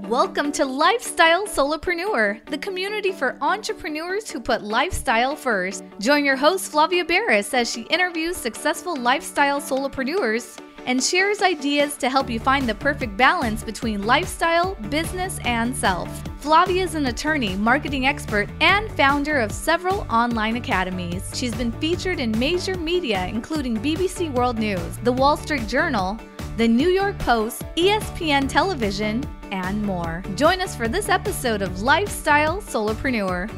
Welcome to Lifestyle Solopreneur, the community for entrepreneurs who put lifestyle first. Join your host Flavia Barris as she interviews successful lifestyle solopreneurs and shares ideas to help you find the perfect balance between lifestyle, business, and self. Flavia is an attorney, marketing expert, and founder of several online academies. She's been featured in major media including BBC World News, The Wall Street Journal, The New York Post, ESPN Television, and more. Join us for this episode of Lifestyle Solopreneur.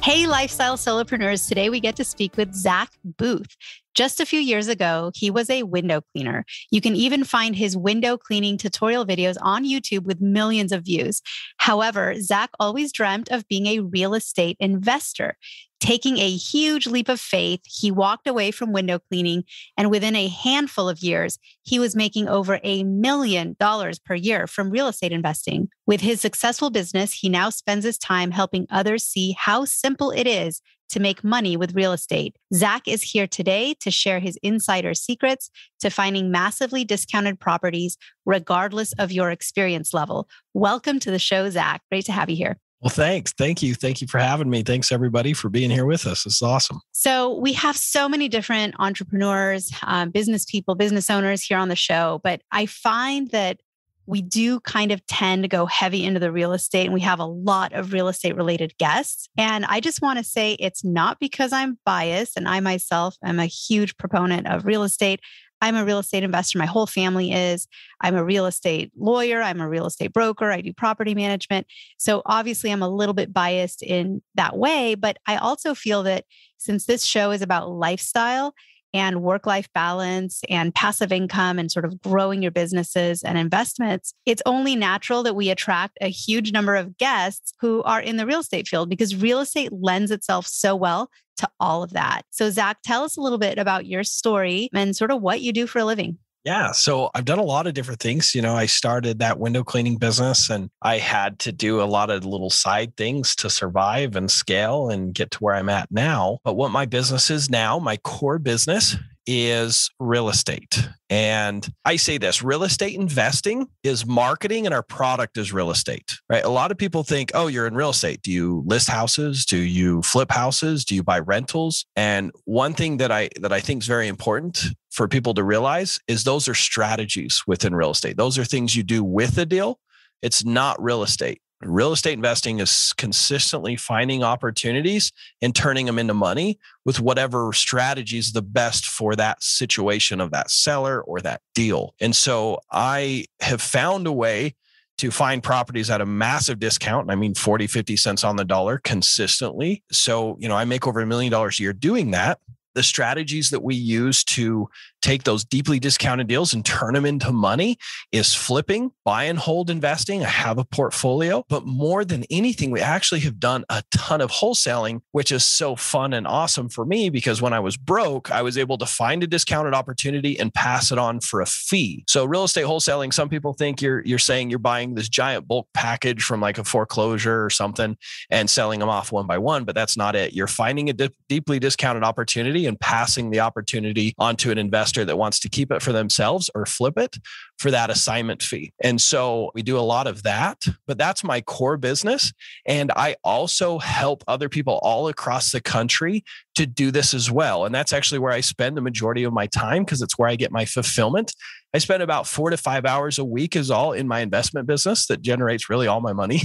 Hey, Lifestyle Solopreneurs. Today we get to speak with Zack Boothe. Just a few years ago, he was a window cleaner. You can even find his window cleaning tutorial videos on YouTube with millions of views. However, Zack always dreamt of being a real estate investor. Taking a huge leap of faith, he walked away from window cleaning, and within a handful of years, he was making over $1 million per year from real estate investing. With his successful business, he now spends his time helping others see how simple it is to make money with real estate. Zack is here today to share his insider secrets to finding massively discounted properties, regardless of your experience level. Welcome to the show, Zack. Great to have you here. Well, thanks. Thank you. Thank you for having me. Thanks, everybody, for being here with us. It's awesome. So we have so many different entrepreneurs, business people, business owners here on the show, but I find that we do kind of tend to go heavy into the real estate, and we have a lot of real estate related guests. And I just want to say it's not because I'm biased, and I myself am a huge proponent of real estate. I'm a real estate investor. My whole family is. I'm a real estate lawyer. I'm a real estate broker. I do property management. So obviously I'm a little bit biased in that way, but I also feel that since this show is about lifestyle and work-life balance and passive income and sort of growing your businesses and investments, it's only natural that we attract a huge number of guests who are in the real estate field because real estate lends itself so well to all of that. So Zack, tell us a little bit about your story and sort of what you do for a living. Yeah. So I've done a lot of different things. I started that window cleaning business and I had to do a lot of little side things to survive and scale and get to where I'm at now. But what my business is now, my core business is real estate. And I say this, real estate investing is marketing and our product is real estate, right? A lot of people think, oh, you're in real estate. Do you list houses? Do you flip houses? Do you buy rentals? And one thing that I think is very important for people to realize is those are strategies within real estate. Those are things you do with a deal. It's not real estate. Real estate investing is consistently finding opportunities and turning them into money with whatever strategy is the best for that situation of that seller or that deal. And so I have found a way to find properties at a massive discount. I mean, 40, 50 cents on the dollar consistently. So, I make over $1 million a year doing that. The strategies that we use to take those deeply discounted deals and turn them into money is flipping, buy and hold investing. I have a portfolio, but more than anything, we actually have done a ton of wholesaling, which is so fun and awesome for me because when I was broke, I was able to find a discounted opportunity and pass it on for a fee. So real estate wholesaling, some people think you're saying you're buying this giant bulk package from like a foreclosure or something and selling them off one by one, but that's not it. You're finding a deeply discounted opportunity and passing the opportunity onto an investor that wants to keep it for themselves or flip it for that assignment fee. And so we do a lot of that, but that's my core business. And I also help other people all across the country to do this as well. And that's actually where I spend the majority of my time because it's where I get my fulfillment. I spend about 4 to 5 hours a week is all in my investment business that generates really all my money.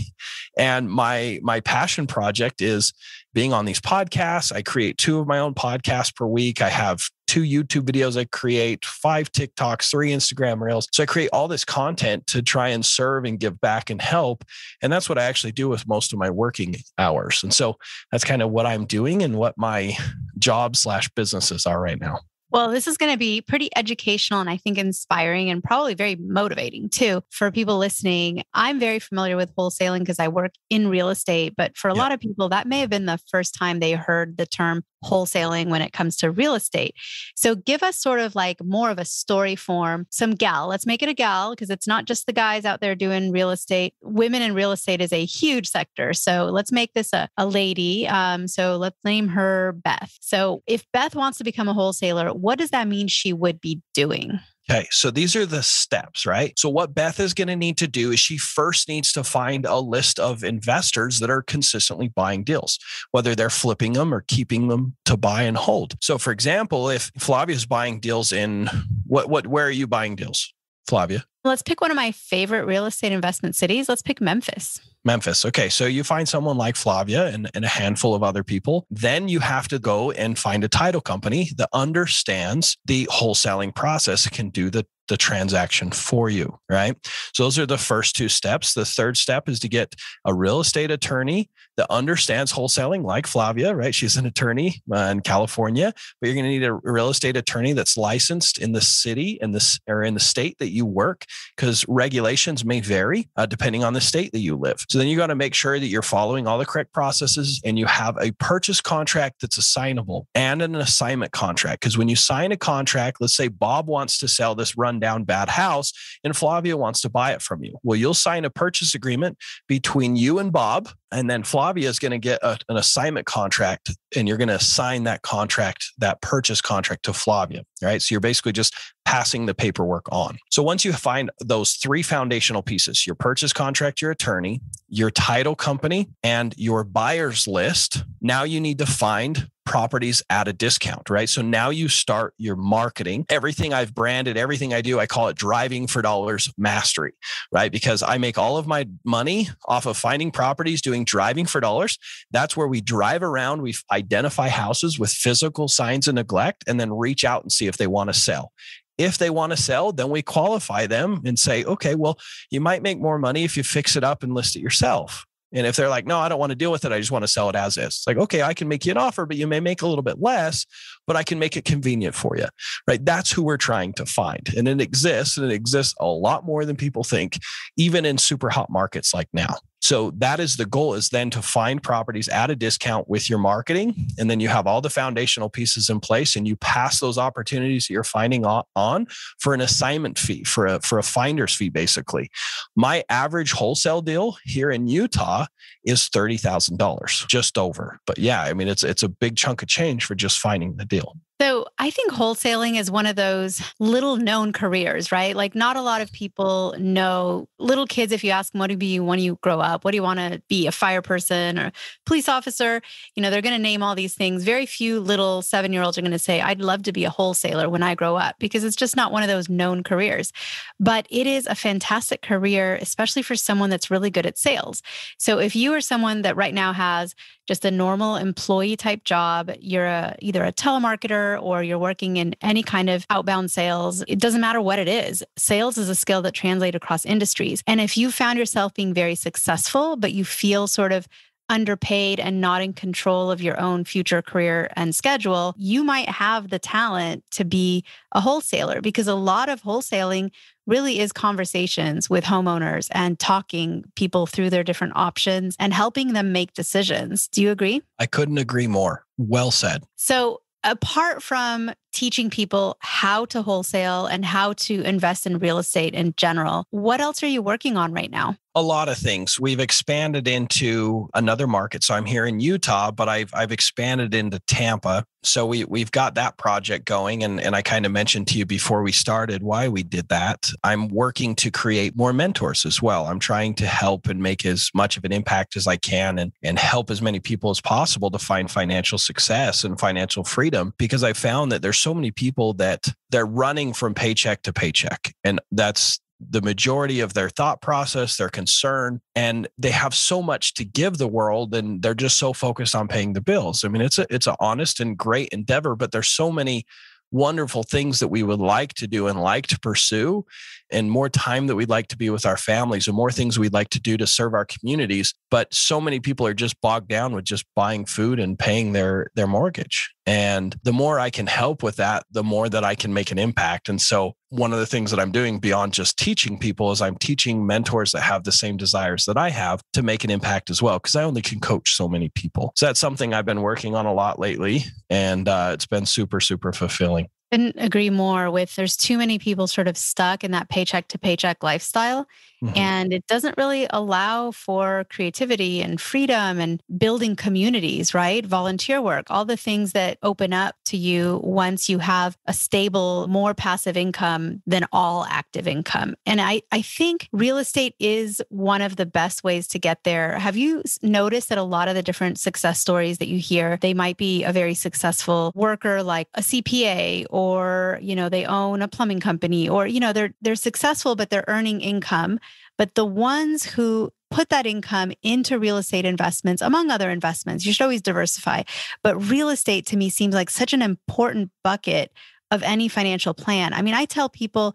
And my passion project is being on these podcasts. I create 2 of my own podcasts per week. I have 2 YouTube videos I create, 5 TikToks, 3 Instagram Reels. So I create all this content to try and serve and give back and help. And that's what I actually do with most of my working hours. And so that's kind of what I'm doing and what my job/businesses are right now. Well, this is going to be pretty educational and I think inspiring and probably very motivating too for people listening. I'm very familiar with wholesaling because I work in real estate, but for a lot of people, that may have been the first time they heard the term wholesaling when it comes to real estate. So give us sort of like more of a story form, some gal. Let's make it a gal because it's not just the guys out there doing real estate. Women in real estate is a huge sector. So let's make this a lady. So let's name her Beth. So if Beth wants to become a wholesaler, what does that mean she would be doing? Okay, so these are the steps, right? So what Beth is going to need to do is she first needs to find a list of investors that are consistently buying deals, whether they're flipping them or keeping them to buy and hold. So for example, if Flavia's buying deals in where are you buying deals, Flavia? Let's pick one of my favorite real estate investment cities. Let's pick Memphis. Memphis. Okay. So you find someone like Flavia and a handful of other people. Then you have to go and find a title company that understands the wholesaling process and can do the transaction for you, right? So those are the first two steps. The third step is to get a real estate attorney that understands wholesaling like Flavia, right? She's an attorney in California, but you're going to need a real estate attorney that's licensed in the city or in the state that you work, because regulations may vary depending on the state that you live. So then you got to make sure that you're following all the correct processes and you have a purchase contract that's assignable and an assignment contract. Because when you sign a contract, let's say Bob wants to sell this rundown bad house and Flavia wants to buy it from you. Well, you'll sign a purchase agreement between you and Bob, and then Flavia is going to get an assignment contract, and you're going to assign that contract, that purchase contract, to Flavia, right? So you're basically just passing the paperwork on. So once you find those three foundational pieces, your purchase contract, your attorney, your title company, and your buyer's list, now you need to find properties at a discount, right? So now you start your marketing. Everything I've branded, everything I do, I call it driving for dollars mastery, right? Because I make all of my money off of finding properties, doing driving for dollars. That's where we drive around, we identify houses with physical signs of neglect, and then reach out and see if they want to sell. If they want to sell, then we qualify them and say, okay, well, you might make more money if you fix it up and list it yourself. And if they're like, no, I don't want to deal with it, I just want to sell it as is. It's like, okay, I can make you an offer, but you may make a little bit less, but I can make it convenient for you, right? That's who we're trying to find. And it exists a lot more than people think, even in super hot markets like now. So that is the goal, is then to find properties at a discount with your marketing. And then you have all the foundational pieces in place and you pass those opportunities that you're finding on for an assignment fee, for a finder's fee, basically. My average wholesale deal here in Utah is $30,000, just over. But yeah, I mean, it's a big chunk of change for just finding the deal. So I think wholesaling is one of those little known careers, right? Like not a lot of people know. Little kids, if you ask them, what do you be when you grow up? What do you want to be, a fire person or police officer? You know, they're going to name all these things. Very few little 7-year-olds are going to say, I'd love to be a wholesaler when I grow up, because it's just not one of those known careers. But it is a fantastic career, especially for someone that's really good at sales. So if you are someone that right now has just a normal employee type job, you're either a telemarketer or you're working in any kind of outbound sales, it doesn't matter what it is. Sales is a skill that translates across industries. And if you found yourself being very successful, but you feel sort of underpaid and not in control of your own future career and schedule, you might have the talent to be a wholesaler, because a lot of wholesaling really is conversations with homeowners and talking people through their different options and helping them make decisions. Do you agree? I couldn't agree more. Well said. So apart from teaching people how to wholesale and how to invest in real estate in general, what else are you working on right now? A lot of things. We've expanded into another market. So I'm here in Utah, but I've expanded into Tampa. So we've got that project going. And I kind of mentioned to you before we started why we did that. I'm working to create more mentors as well. I'm trying to help and make as much of an impact as I can and help as many people as possible to find financial success and financial freedom, because I found that there's so many people that they're running from paycheck to paycheck. And that's the majority of their thought process, their concern, and they have so much to give the world and they're just so focused on paying the bills. I mean, it's an honest and great endeavor, but there's so many wonderful things that we would like to do and like to pursue, and more time that we'd like to be with our families and more things we'd like to do to serve our communities. But so many people are just bogged down with just buying food and paying their mortgage. And the more I can help with that, the more that I can make an impact. And so one of the things that I'm doing beyond just teaching people is I'm teaching mentors that have the same desires that I have to make an impact as well, because I only can coach so many people. So that's something I've been working on a lot lately, and it's been super, super fulfilling. Couldn't agree more with there's too many people sort of stuck in that paycheck to paycheck lifestyle. Mhm. And it doesn't really allow for creativity and freedom and building communities, right? Volunteer work, all the things that open up to you once you have a stable, more passive income than all active income. And I think real estate is one of the best ways to get there. Have you noticed that a lot of the different success stories that you hear, they might be a very successful worker like a CPA, or, they own a plumbing company, or, they're successful, but they're earning income. But the ones who put that income into real estate investments, among other investments, you should always diversify. But real estate to me seems like such an important bucket of any financial plan. I mean, I tell people,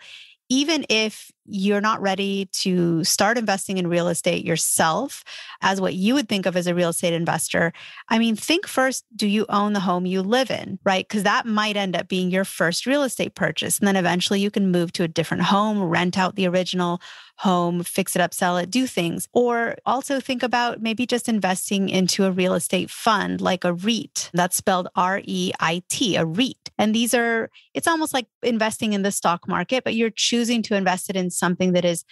even if you're not ready to start investing in real estate yourself as what you would think of as a real estate investor, I mean, think first, do you own the home you live in, right? Because that might end up being your first real estate purchase. And then eventually you can move to a different home, rent out the original home, fix it up, sell it, do things. Or also think about maybe just investing into a real estate fund like a REIT. That's spelled REIT, a REIT. And it's almost like investing in the stock market, but you're choosing to invest it in something that is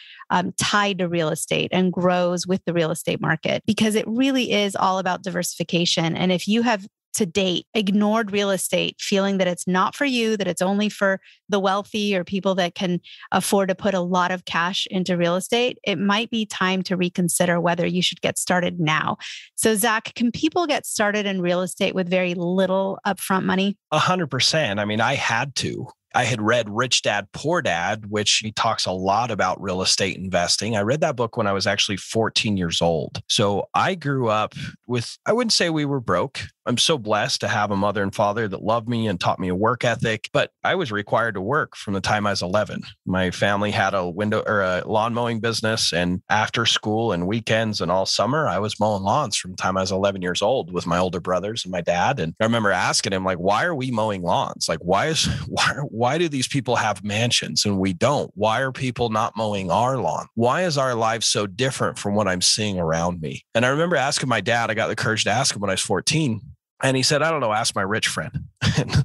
tied to real estate and grows with the real estate market, because it really is all about diversification. And if you have to date ignored real estate, feeling that it's not for you, that it's only for the wealthy or people that can afford to put a lot of cash into real estate, it might be time to reconsider whether you should get started now. So, Zack, can people get started in real estate with very little upfront money? 100%. I mean, I had to. I had read Rich Dad, Poor Dad, which he talks a lot about real estate investing. I read that book when I was actually 14 years old. So I grew up with, I wouldn't say we were broke. I'm so blessed to have a mother and father that loved me and taught me a work ethic, but I was required to work from the time I was 11. My family had a lawn mowing business, and after school and weekends and all summer, I was mowing lawns from the time I was 11 years old with my older brothers and my dad. And I remember asking him, like, why are we mowing lawns? Like, why do these people have mansions and we don't? Why are people not mowing our lawn? Why is our life so different from what I'm seeing around me? And I remember asking my dad, I got the courage to ask him when I was 14. And he said, I don't know, ask my rich friend.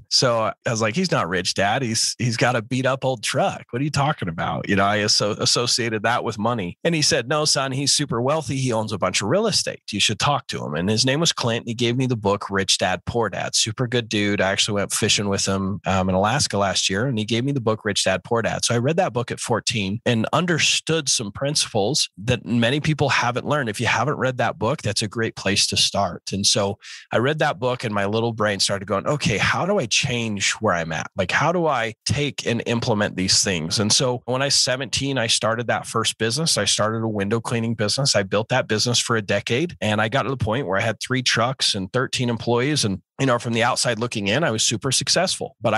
So I was like, he's not rich, Dad. He's got a beat up old truck. What are you talking about? I associated that with money. And he said, no, son, he's super wealthy. He owns a bunch of real estate. You should talk to him. And his name was Clint. He gave me the book, Rich Dad, Poor Dad. Super good dude. I actually went fishing with him in Alaska last year. And he gave me the book, Rich Dad, Poor Dad. So I read that book at 14 and understood some principles that many people haven't learned. If you haven't read that book, that's a great place to start. And so I read that book and my little brain started going, okay, how do I change where I'm at? Like, how do I take and implement these things? And so when I was 17, I started that first business. I started a window cleaning business. I built that business for a decade. And I got to the point where I had 3 trucks and 13 employees. And from the outside looking in, I was super successful. But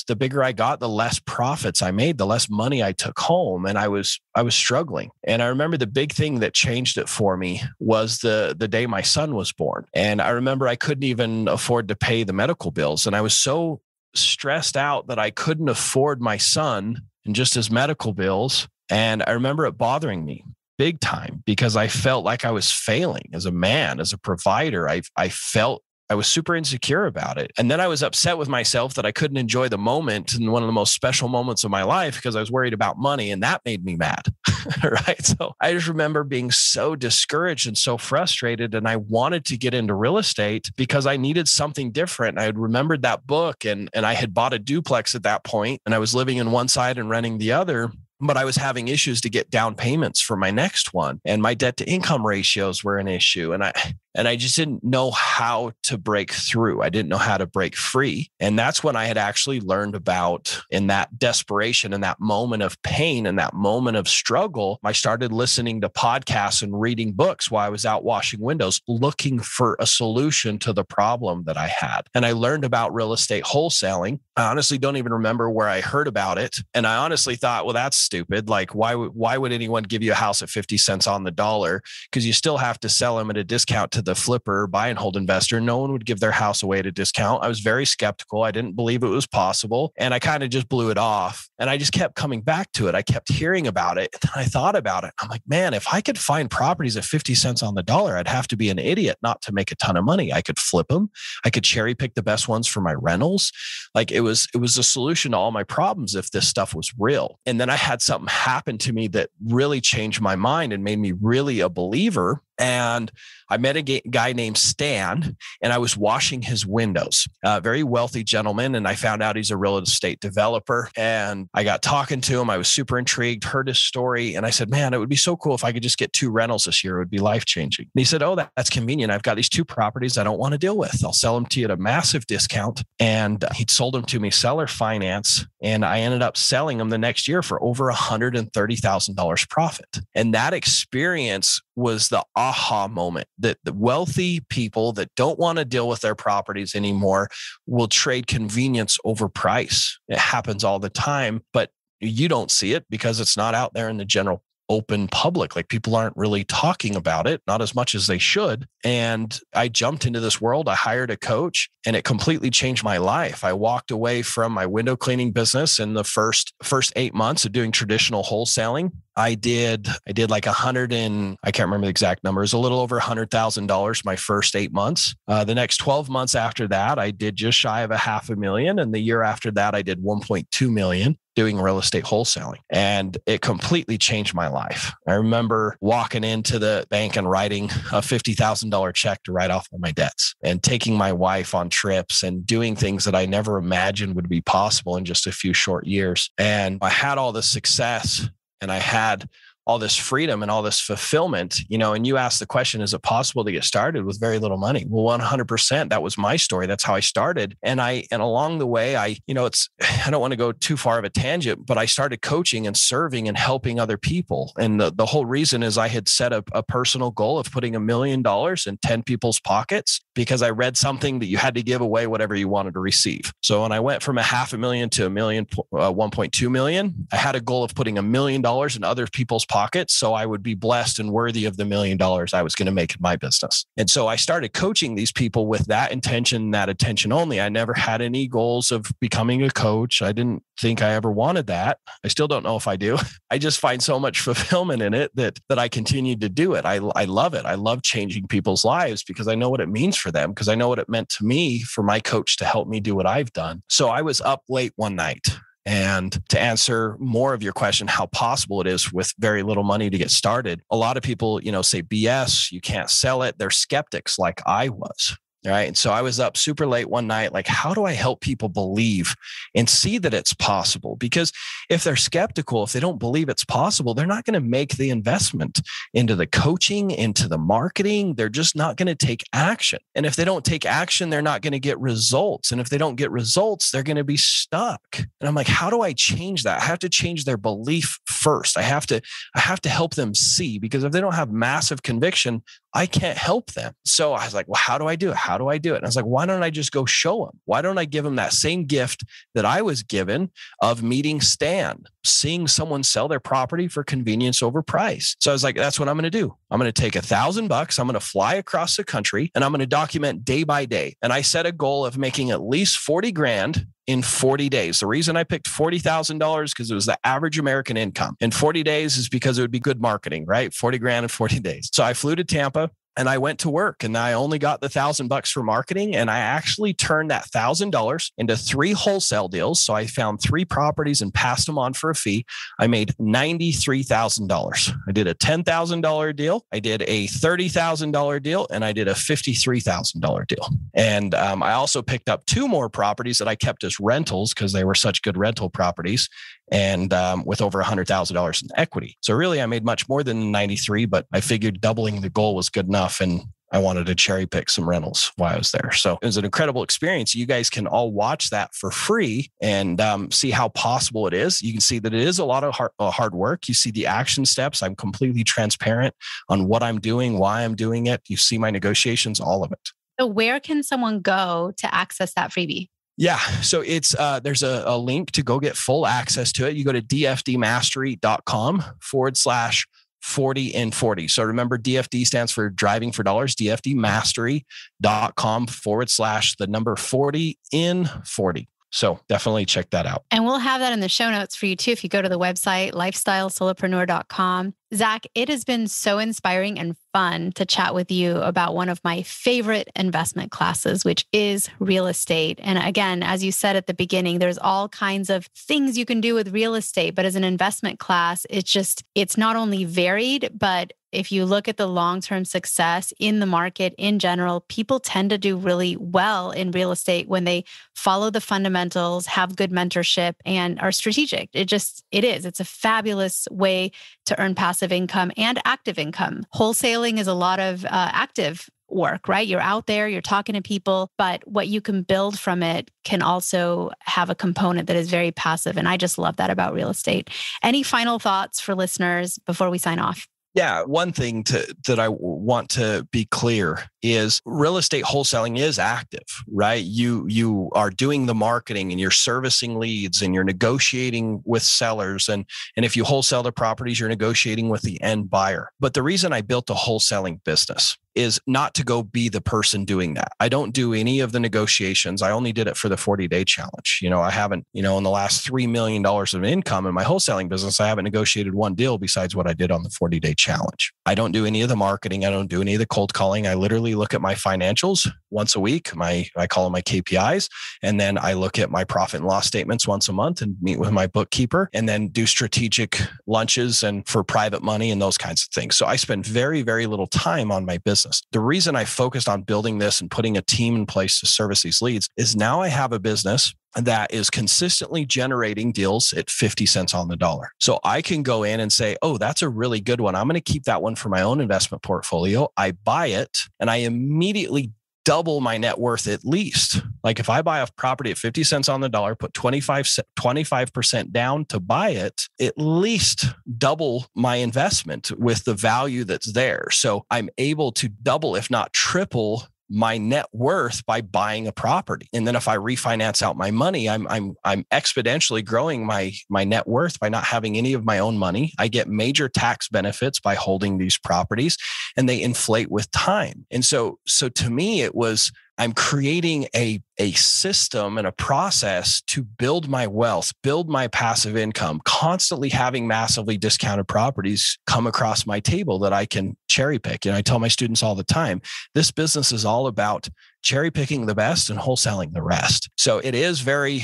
the bigger I got, the less profits I made, the less money I took home. And I was struggling. And I remember the big thing that changed it for me was the day my son was born. And I remember I couldn't even afford to pay the medical bills. And I was so stressed out that I couldn't afford my son and just his medical bills. And I remember it bothering me big time because I felt like I was failing as a man, as a provider. I felt I was super insecure about it. And then I was upset with myself that I couldn't enjoy the moment and one of the most special moments of my life because I was worried about money, and that made me mad. Right. So I just remember being so discouraged and so frustrated. And I wanted to get into real estate because I needed something different. I had remembered that book and I had bought a duplex at that point, and I was living in one side and renting the other. But I was having issues to get down payments for my next one. And my debt to income ratios were an issue. And I just didn't know how to break through. I didn't know how to break free. And that's when I had actually learned about, in that desperation, in that moment of pain, in that moment of struggle, I started listening to podcasts and reading books while I was out washing windows, looking for a solution to the problem that I had. And I learned about real estate wholesaling. I honestly don't even remember where I heard about it. And I honestly thought, well, that's stupid. Like, why would anyone give you a house at 50 cents on the dollar? Because you still have to sell them at a discount to the flipper buy and hold investor. No one would give their house away at a discount. I was very skeptical. I didn't believe it was possible. And I kind of just blew it off. And I just kept coming back to it. I kept hearing about it. And then I thought about it. I'm like, man, if I could find properties at 50 cents on the dollar, I'd have to be an idiot not to make a ton of money. I could flip them. I could cherry pick the best ones for my rentals. Like it was a solution to all my problems if this stuff was real. And then I had something happen to me that really changed my mind and made me really a believer. And I met a guy named Stan, and I was washing his windows, a very wealthy gentleman. And I found out he's a real estate developer. And I got talking to him. I was super intrigued, heard his story. And I said, man, it would be so cool if I could just get 2 rentals this year. It would be life-changing. And he said, oh, that's convenient. I've got these 2 properties I don't want to deal with. I'll sell them to you at a massive discount. And he'd sold them to me seller finance. And I ended up selling them the next year for over $130,000 profit. And that experience was the aha moment that the wealthy people that don't want to deal with their properties anymore will trade convenience over price. It happens all the time, but you don't see it because it's not out there in the general open public. Like people aren't really talking about it, not as much as they should. And I jumped into this world. I hired a coach and it completely changed my life. I walked away from my window cleaning business in the first 8 months of doing traditional wholesaling. I did like I can't remember the exact number. It was a little over $100,000 my first 8 months. The next 12 months after that, I did just shy of $500,000. And the year after that, I did 1.2 million doing real estate wholesaling. And it completely changed my life. I remember walking into the bank and writing a $50,000 check to write off all my debts and taking my wife on trips and doing things that I never imagined would be possible in just a few short years. And I had all this success and I had all this freedom and all this fulfillment, and you asked the question, is it possible to get started with very little money? Well, 100%. That was my story. That's how I started. And along the way, I don't want to go too far of a tangent, but I started coaching and serving and helping other people. And the whole reason is I had set a personal goal of putting $1 million in 10 people's pockets because I read something that you had to give away whatever you wanted to receive. So when I went from $500,000 to 1.2 million, I had a goal of putting $1 million in other people's pockets so I would be blessed and worthy of the $1 million I was going to make in my business. And so I started coaching these people with that intention only. I never had any goals of becoming a coach. I didn't think I ever wanted that. I still don't know if I do. I just find so much fulfillment in it that I continued to do it. I love it. I love changing people's lives because I know what it means for them, because I know what it meant to me for my coach to help me do what I've done. So I was up late one night. And to answer more of your question, how possible it is with very little money to get started. A lot of people, say BS, you can't sell it. They're skeptics like I was. Right. And so I was up super late one night, like, how do I help people believe and see that it's possible? Because if they're skeptical, if they don't believe it's possible, they're not going to make the investment into the coaching, into the marketing. They're just not going to take action. And if they don't take action, they're not going to get results. And if they don't get results, they're going to be stuck. And I'm like, how do I change that? I have to change their belief first. I have to help them see, because if they don't have massive conviction, I can't help them. So I was like, well, how do I do it? How do I do it? And I was like, why don't I just go show them? Why don't I give them that same gift that I was given of meeting Stan, seeing someone sell their property for convenience over price? So I was like, that's what I'm going to do. I'm going to take $1,000. I'm going to fly across the country and I'm going to document day by day. And I set a goal of making at least 40 grand in 40 days. The reason I picked $40,000 because it was the average American income. And 40 days is because it would be good marketing, right? 40 grand in 40 days. So I flew to Tampa and I went to work and I only got the $1,000 for marketing. And I actually turned that $1,000 into 3 wholesale deals. So I found 3 properties and passed them on for a fee. I made $93,000. I did a $10,000 deal. I did a $30,000 deal and I did a $53,000 deal. And I also picked up 2 more properties that I kept as rentals because they were such good rental properties, and with over $100,000 in equity. So really, I made much more than 93, but I figured doubling the goal was good enough. And I wanted to cherry pick some rentals while I was there. So it was an incredible experience. You guys can all watch that for free and see how possible it is. You can see that it is a lot of hard work. You see the action steps. I'm completely transparent on what I'm doing, why I'm doing it. You see my negotiations, all of it. So where can someone go to access that freebie? Yeah. So it's there's a link to go get full access to it. You go to dfdmastery.com/freebie. 40 in 40. So remember, DFD stands for driving for dollars, dfdmastery.com/the 40 in 40. So definitely check that out. And we'll have that in the show notes for you too, if you go to the website, lifestylesolopreneur.com. Zack, it has been so inspiring and fun to chat with you about one of my favorite investment classes, which is real estate. And again, as you said at the beginning, there's all kinds of things you can do with real estate, but as an investment class, it's not only varied, but if you look at the long-term success in the market in general, people tend to do really well in real estate when they follow the fundamentals, have good mentorship, and are strategic. It's a fabulous way to earn passive income and active income. Wholesaling is a lot of active work, right? You're out there, you're talking to people, but what you can build from it can also have a component that is very passive. And I just love that about real estate. Any final thoughts for listeners before we sign off? Yeah, one thing that I want to be clear is real estate wholesaling is active, right? You are doing the marketing and you're servicing leads and you're negotiating with sellers. And if you wholesale the properties, you're negotiating with the end buyer. But the reason I built a wholesaling business is not to go be the person doing that. I don't do any of the negotiations. I only did it for the 40-day challenge. I haven't, in the last $3 million of income in my wholesaling business, I haven't negotiated one deal besides what I did on the 40-day challenge. I don't do any of the marketing. I don't do any of the cold calling. I literally look at my financials once a week. I call them my KPIs. And then I look at my profit and loss statements once a month and meet with my bookkeeper and then do strategic lunches and for private money and those kinds of things. So I spend very, very little time on my business. The reason I focused on building this and putting a team in place to service these leads is now I have a business that is consistently generating deals at 50 cents on the dollar. So I can go in and say, oh, that's a really good one. I'm going to keep that one for my own investment portfolio. I buy it and I immediately double my net worth at least. Like if I buy a property at 50 cents on the dollar, put 25% down to buy it, at least double my investment with the value that's there. So I'm able to double, if not triple, my net worth by buying a property. And then if I refinance out my money, I'm exponentially growing my net worth by not having any of my own money. I get major tax benefits by holding these properties and they inflate with time. And so to me, I'm creating a system and a process to build my wealth, build my passive income, constantly having massively discounted properties come across my table that I can cherry pick. And I tell my students all the time, this business is all about cherry picking the best and wholesaling the rest. So it is a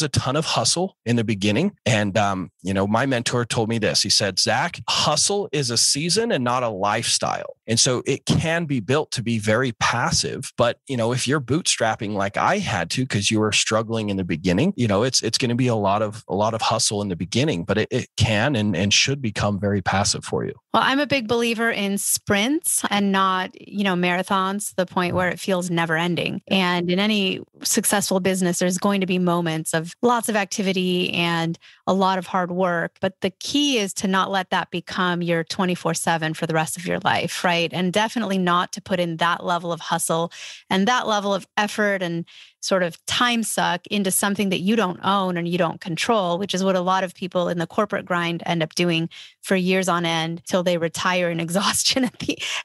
ton of hustle in the beginning. And, my mentor told me this. He said, Zack, hustle is a season and not a lifestyle. And so it can be built to be very passive. But, if you're bootstrapping like I had to, because you were struggling in the beginning, it's going to be a lot of hustle in the beginning, but it can and should become very passive for you. Well, I'm a big believer in sprints and not, marathons to the point where it feels never ending. And in any successful business, there's going to be moments of lots of activity and a lot of hard work. But the key is to not let that become your 24/7 for the rest of your life, right? And definitely not to put in that level of hustle and that level of effort and sort of time suck into something that you don't own and you don't control, which is what a lot of people in the corporate grind end up doing for years on end till they retire in exhaustion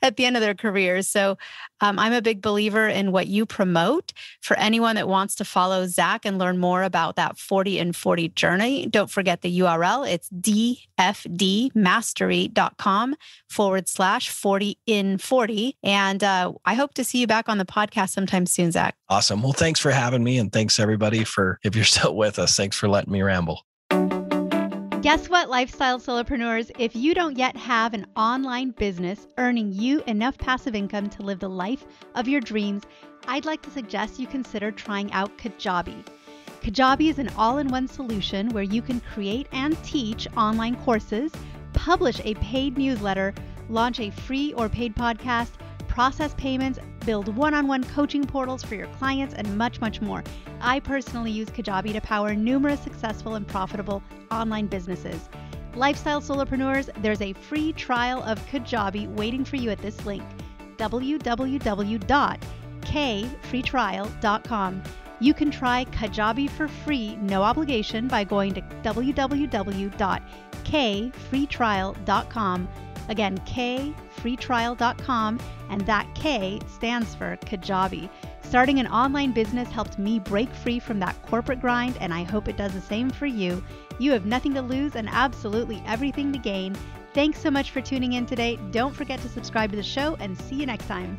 at the end of their careers. So I'm a big believer in what you promote. For anyone that wants to follow Zack and learn more about that 40 in 40 journey, don't forget the URL. It's dfdmastery.com/40 in 40. And I hope to see you back on the podcast sometime soon, Zack. Awesome. Well, thanks for having me. And thanks everybody if you're still with us, thanks for letting me ramble. Guess what, lifestyle solopreneurs? If you don't yet have an online business earning you enough passive income to live the life of your dreams, I'd like to suggest you consider trying out Kajabi. Kajabi is an all-in-one solution where you can create and teach online courses, publish a paid newsletter, launch a free or paid podcast, process payments, build one-on-one coaching portals for your clients, and much, much more. I personally use Kajabi to power numerous successful and profitable online businesses. Lifestyle solopreneurs, there's a free trial of Kajabi waiting for you at this link, www.kfreetrial.com. You can try Kajabi for free, no obligation, by going to www.kfreetrial.com Again, kfreetrial.com, and that K stands for Kajabi. Starting an online business helped me break free from that corporate grind, and I hope it does the same for you. You have nothing to lose and absolutely everything to gain. Thanks so much for tuning in today. Don't forget to subscribe to the show, and see you next time.